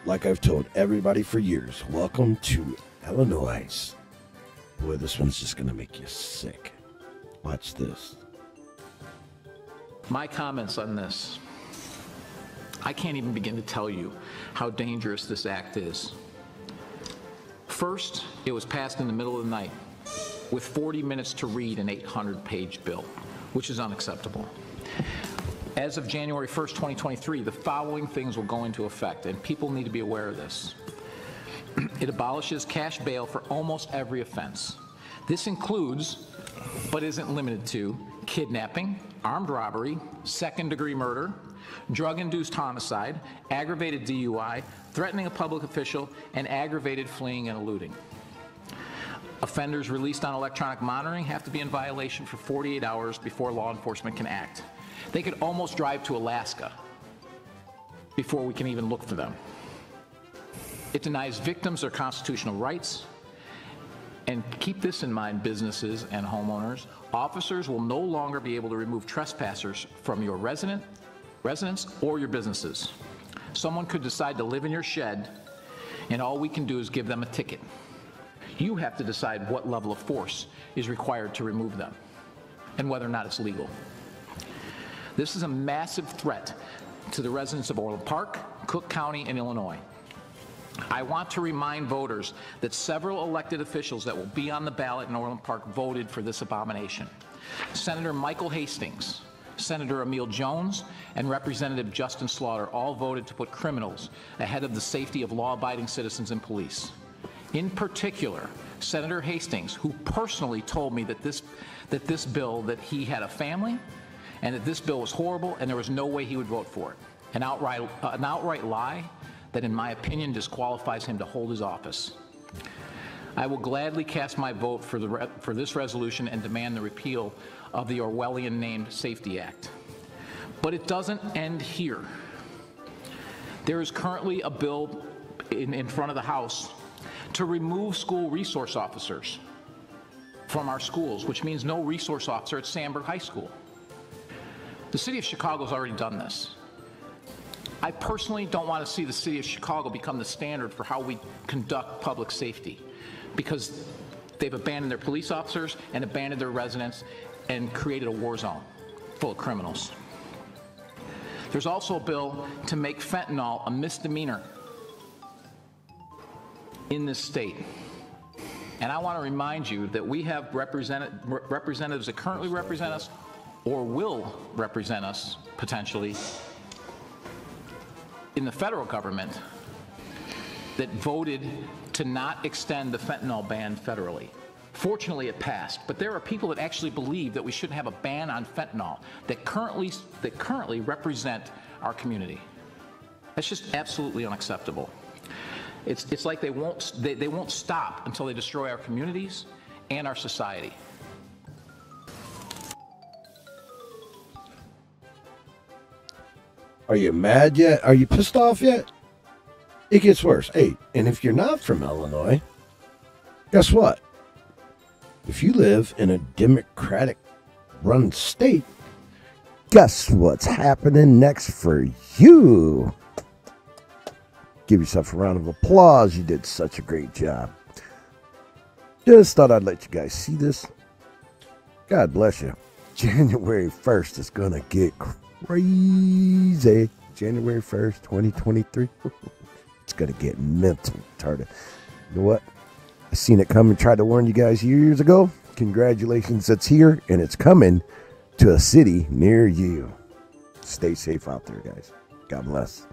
like I've told everybody for years, welcome to Illinois. Boy, this one's just going to make you sick. Watch this. My comments on this. I can't even begin to tell you how dangerous this act is. First, it was passed in the middle of the night with 40 minutes to read an 800-page bill, which is unacceptable. As of January 1st, 2023, the following things will go into effect, and people need to be aware of this. It abolishes cash bail for almost every offense. This includes, but isn't limited to, kidnapping, armed robbery, second-degree murder, drug-induced homicide, aggravated DUI, threatening a public official, and aggravated fleeing and eluding. Offenders released on electronic monitoring have to be in violation for 48 hours before law enforcement can act. They could almost drive to Alaska before we can even look for them. It denies victims their constitutional rights. And keep this in mind, businesses and homeowners. Officers will no longer be able to remove trespassers from your residence or your businesses. Someone could decide to live in your shed, and all we can do is give them a ticket. You have to decide what level of force is required to remove them and whether or not it's legal. This is a massive threat to the residents of Orland Park, Cook County, and Illinois. I want to remind voters that several elected officials that will be on the ballot in Orland Park voted for this abomination. Senator Michael Hastings, Senator Emil Jones, and Representative Justin Slaughter all voted to put criminals ahead of the safety of law-abiding citizens and police. In particular, Senator Hastings, who personally told me that that he had a family and that this bill was horrible and there was no way he would vote for it. An outright lie that, in my opinion, disqualifies him to hold his office. I will gladly cast my vote for this resolution and demand the repeal of the Orwellian-named Safety Act. But it doesn't end here. There is currently a bill in front of the House to remove school resource officers from our schools, which means no resource officer at Sandburg High School. The city of Chicago has already done this. I personally don't want to see the city of Chicago become the standard for how we conduct public safety, because they've abandoned their police officers and abandoned their residents and created a war zone full of criminals. There's also a bill to make fentanyl a misdemeanor in this state. And I want to remind you that we have representatives that currently represent us or will represent us potentially in the federal government that voted to not extend the fentanyl ban federally. Fortunately, it passed, but there are people that actually believe that we shouldn't have a ban on fentanyl that currently represent our community. That's just absolutely unacceptable. It's like they won't stop until they destroy our communities and our society. Are you mad yet? Are you pissed off yet? It gets worse. Hey, and if you're not from Illinois, guess what? If you live in a Democratic-run state, guess what's happening next for you? Give yourself a round of applause. You did such a great job. Just thought I'd let you guys see this. God bless you. January 1st is going to get crazy. January 1st, 2023. It's going to get mental retarded. You know what? I seen it come and tried to warn you guys years ago. Congratulations, it's here and it's coming to a city near you. Stay safe out there, guys. God bless.